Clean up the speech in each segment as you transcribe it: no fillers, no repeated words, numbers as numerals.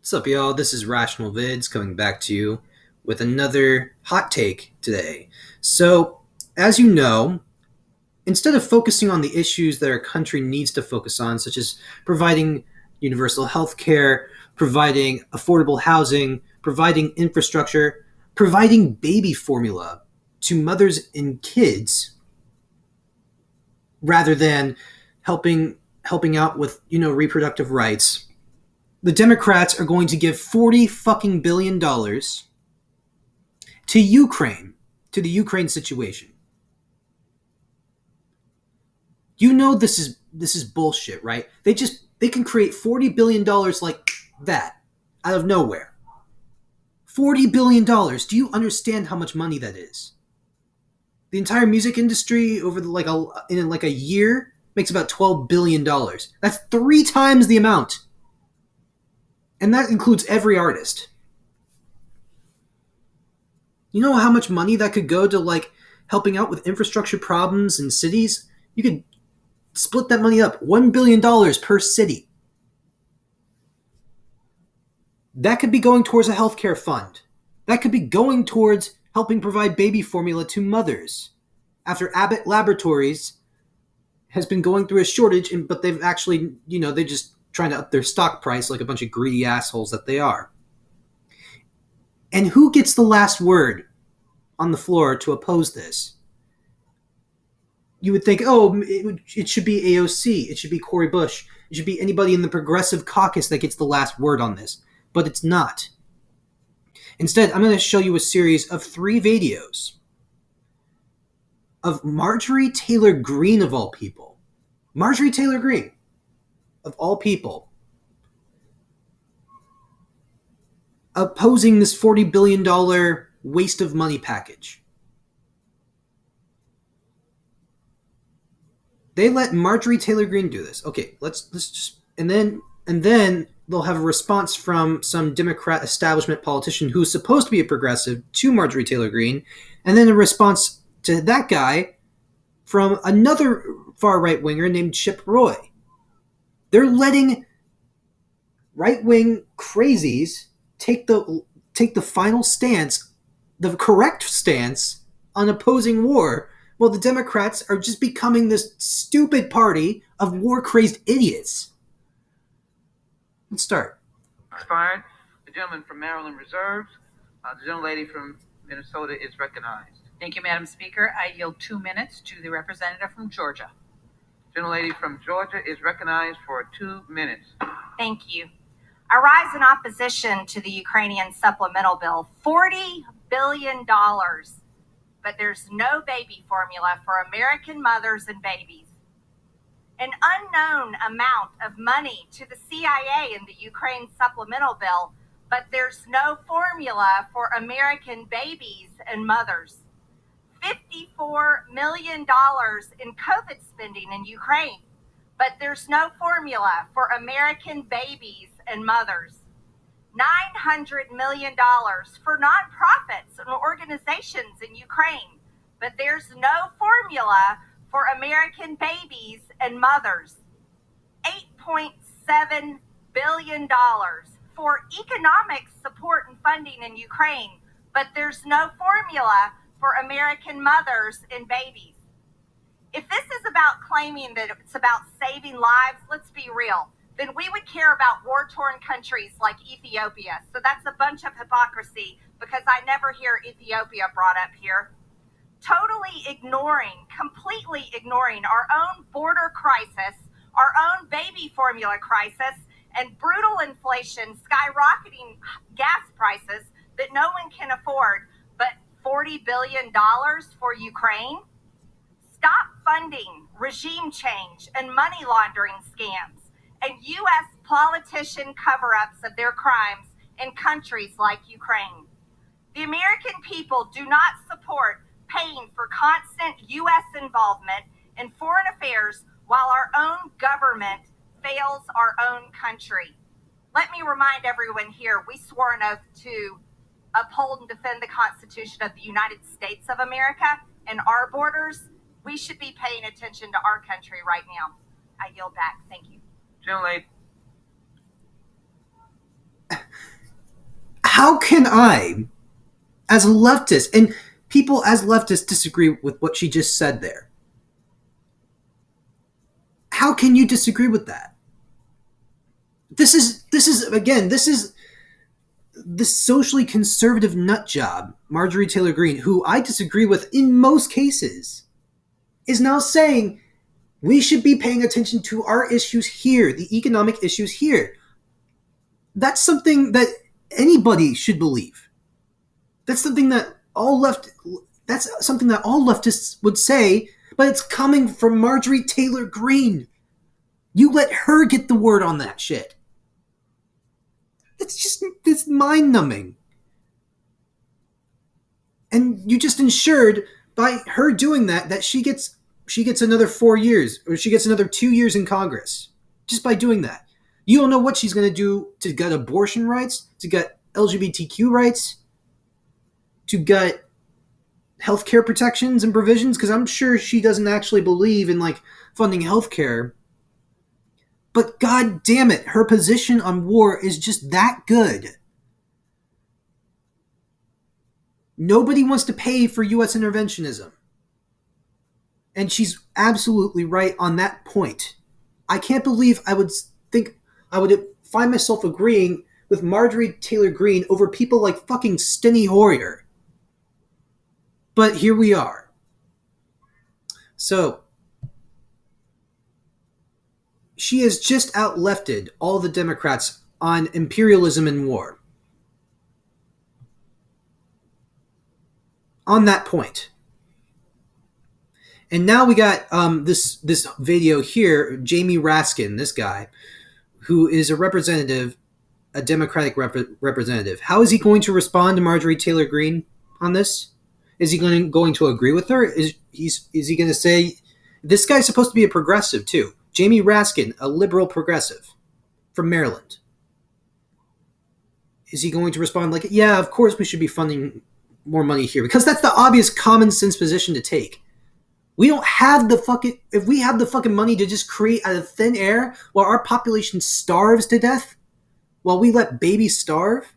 What's up, y'all? This is Rational Vids coming back to you with another hot take today. So, as you know, instead of focusing on the issues that our country needs to focus on, such as providing universal health care, providing affordable housing, providing infrastructure, providing baby formula to mothers and kids, rather than helping out with, reproductive rights, the Democrats are going to give $40 fucking billion to Ukraine, to the Ukraine situation. You know this is bullshit, right? They can create $40 billion like that out of nowhere. $40 billion. Do you understand how much money that is? The entire music industry over in a year makes about $12 billion. That's 3 times the amount. And that includes every artist. You know how much money that could go to helping out with infrastructure problems in cities? You could split that money up, $1 billion per city. That could be going towards a healthcare fund. That could be going towards helping provide baby formula to mothers. After Abbott Laboratories has been going through a shortage, but they've actually, they're just trying to up their stock price like a bunch of greedy assholes that they are. And who gets the last word on the floor to oppose this? You would think, it should be AOC, it should be Cory Bush, it should be anybody in the progressive caucus that gets the last word on this. But it's not. Instead, I'm going to show you a series of 3 videos of Marjorie Taylor Greene, of all people. Marjorie Taylor Greene, of all people, opposing this $40 billion waste of money package. They let Marjorie Taylor Greene do this. Okay, let's just and then they'll have a response from some Democrat establishment politician who's supposed to be a progressive to Marjorie Taylor Greene, and then a response to that guy from another far right winger named Chip Roy. They're letting right wing crazies take the final stance, the correct stance on opposing war, while the Democrats are just becoming this stupid party of war-crazed idiots. Let's start. Expired. The gentleman from Maryland reserves. The gentlelady from Minnesota is recognized. Thank you, Madam Speaker. I yield 2 minutes to the representative from Georgia. Gentlelady from Georgia is recognized for 2 minutes. Thank you. I rise in opposition to the Ukrainian supplemental bill. $40 billion, but there's no baby formula for American mothers and babies. An unknown amount of money to the CIA in the Ukraine supplemental bill, but there's no formula for American babies and mothers. $54 million in COVID spending in Ukraine, but there's no formula for American babies and mothers. $900 million for nonprofits and organizations in Ukraine, but there's no formula for American babies and mothers. $8.7 billion for economic support and funding in Ukraine, but there's no formula for American mothers and babies. If this is about claiming that it's about saving lives, let's be real, then we would care about war-torn countries like Ethiopia. So that's a bunch of hypocrisy because I never hear Ethiopia brought up here. Completely ignoring our own border crisis, our own baby formula crisis, and brutal inflation, skyrocketing gas prices that no one can afford, but $40 billion for Ukraine? Stop funding regime change and money laundering scams and U.S. politician cover-ups of their crimes in countries like Ukraine. The American people do not support paying for constant U.S. involvement in foreign affairs while our own government fails our own country. Let me remind everyone here, we swore an oath to uphold and defend the Constitution of the United States of America and our borders. We should be paying attention to our country right now. I yield back. Thank you. Gentlelady. how can I, as a leftist, and people as leftists disagree with what she just said there. How can you disagree with that? This is the socially conservative nut job, Marjorie Taylor Greene, who I disagree with in most cases, is now saying we should be paying attention to our issues here, the economic issues here. That's something that anybody should believe. That's something that all leftists would say, but it's coming from Marjorie Taylor Greene. You let her get the word on that shit. It's mind-numbing. And you just ensured by her doing that she gets another 4 years, or she gets another 2 years in Congress. Just by doing that. You don't know what she's going to do to get abortion rights, to get LGBTQ rights, to get healthcare protections and provisions, because I'm sure she doesn't actually believe in funding healthcare. But god damn it, her position on war is just that good. Nobody wants to pay for U.S. interventionism. And she's absolutely right on that point. I can't believe I would find myself agreeing with Marjorie Taylor Greene over people like fucking Steny Hoyer. But here we are. So, she has just out-lefted all the Democrats on imperialism and war. On that point. And now we got this video here, Jamie Raskin, this guy, who is a Democratic representative. How is he going to respond to Marjorie Taylor Greene on this? Is he going to agree with her? Is he going to say, this guy's supposed to be a progressive too. Jamie Raskin, a liberal progressive from Maryland. Is he going to respond like, yeah, of course we should be funding more money here? Because that's the obvious common sense position to take. We don't have if we have the fucking money to just create out of thin air while our population starves to death, while we let babies starve,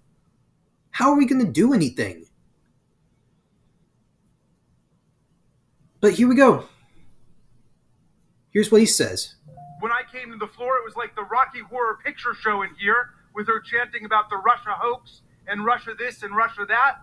how are we going to do anything? But here we go. Here's what he says. When I came to the floor, it was like the Rocky Horror Picture Show in here, with her chanting about the Russia hoax and Russia this and Russia that.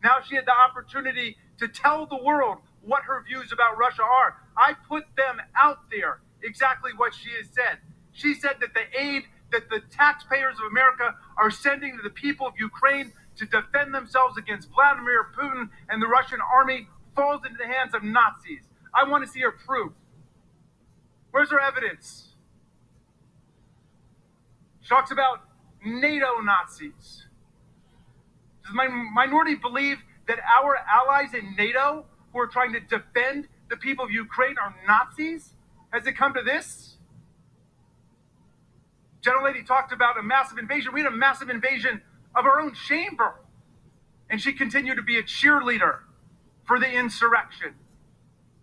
Now she had the opportunity to tell the world what her views about Russia are. I put them out there, exactly what she has said. She said that the aid that the taxpayers of America are sending to the people of Ukraine to defend themselves against Vladimir Putin and the Russian army falls into the hands of Nazis. I want to see her proof. Where's her evidence? She talks about NATO Nazis. Does my minority believe that our allies in NATO who are trying to defend the people of Ukraine are Nazis? Has it come to this? Gentlelady talked about a massive invasion. We had a massive invasion of our own chamber. And she continued to be a cheerleader for the insurrection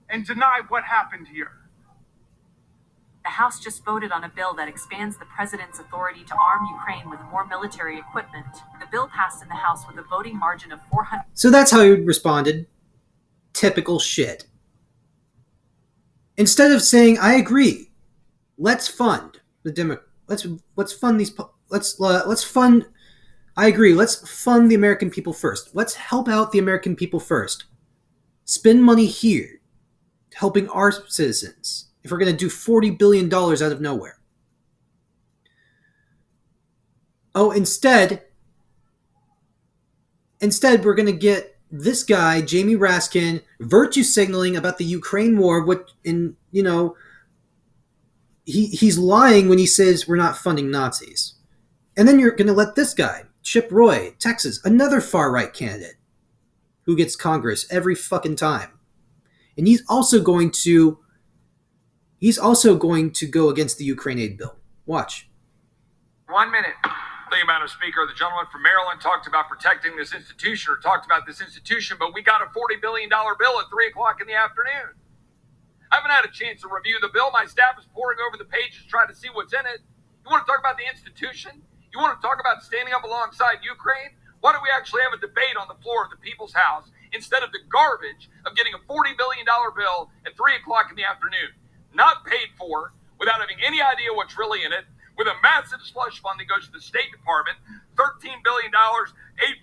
and deny what happened here. The House just voted on a bill that expands the president's authority to arm Ukraine with more military equipment. The bill passed in the House with a voting margin of 400. So that's how he responded. Typical shit. Instead of saying, I agree, let's fund the let's fund these, let's fund, I agree, let's fund the American people first. Let's help out the American people first. Spend money here, helping our citizens. If we're going to do $40 billion out of nowhere. Oh, instead we're going to get this guy, Jamie Raskin, virtue signaling about the Ukraine war, he's lying when he says we're not funding Nazis. And then you're going to let this guy, Chip Roy, Texas, another far-right candidate, who gets Congress every fucking time. And he's also going to go against the Ukraine aid bill. Watch. 1 minute. Thank you, Madam Speaker. The gentleman from Maryland talked about protecting this institution, but we got a $40 billion bill at 3 o'clock in the afternoon. I haven't had a chance to review the bill. My staff is poring over the pages trying to see what's in it. You want to talk about the institution? You want to talk about standing up alongside Ukraine? Why don't we actually have a debate on the floor of the People's House instead of the garbage of getting a $40 billion bill at 3 o'clock in the afternoon, not paid for, without having any idea what's really in it, with a massive slush fund that goes to the State Department, $13 billion, $8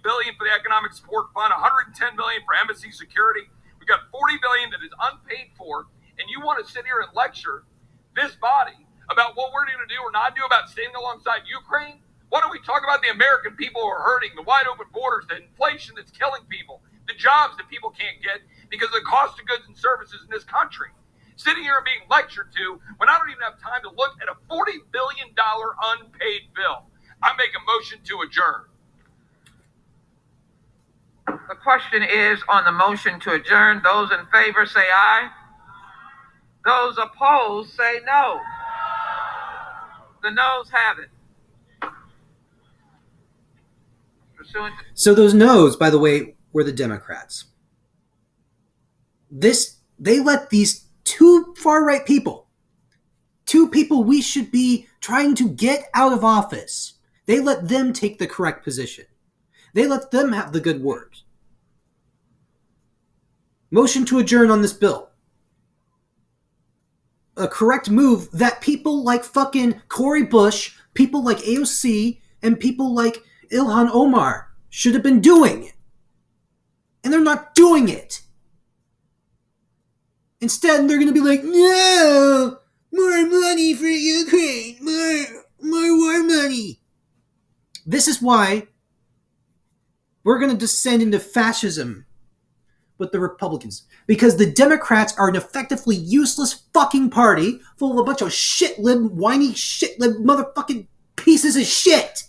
billion for the Economic Support Fund, $110 million for embassy security. We've got $40 billion that is unpaid for, and you want to sit here and lecture this body about what we're going to do or not do about standing alongside Ukraine? Why don't we talk about the American people who are hurting, the wide open borders, the inflation that's killing people, the jobs that people can't get because of the cost of goods and services in this country? Sitting here and being lectured to when I don't even have time to look at a $40 billion unpaid bill. I make a motion to adjourn. The question is on the motion to adjourn. Those in favor say aye. Those opposed say no. The noes have it. So those no's, by the way, were the Democrats. They let these two far-right people, two people we should be trying to get out of office, they let them take the correct position. They let them have the good word. Motion to adjourn on this bill. A correct move that people like fucking Cory Bush, people like AOC, and people like Ilhan Omar should have been doing. And they're not doing it. Instead, they're going to be like, no, more money for Ukraine, more war money. This is why we're going to descend into fascism with the Republicans. Because the Democrats are an effectively useless fucking party full of a bunch of shit-lib, whiny shit-lib motherfucking pieces of shit.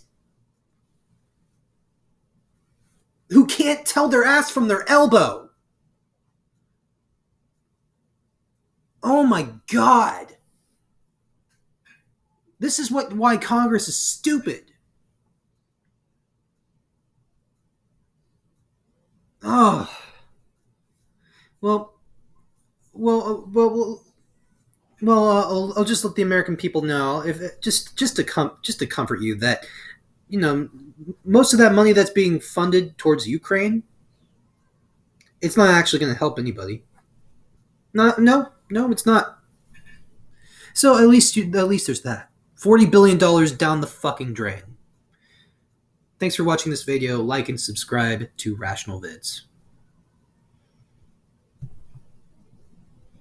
Who can't tell their ass from their elbow. Oh my God. This is why Congress is stupid. Oh. Well, I'll just let the American people know, if just to comfort you, that, you know, most of that money that's being funded towards Ukraine, it's not actually going to help anybody. No, it's not. So at least there's that. $40 billion down the fucking drain. Thanks for watching this video. Like and subscribe to Rational Vids.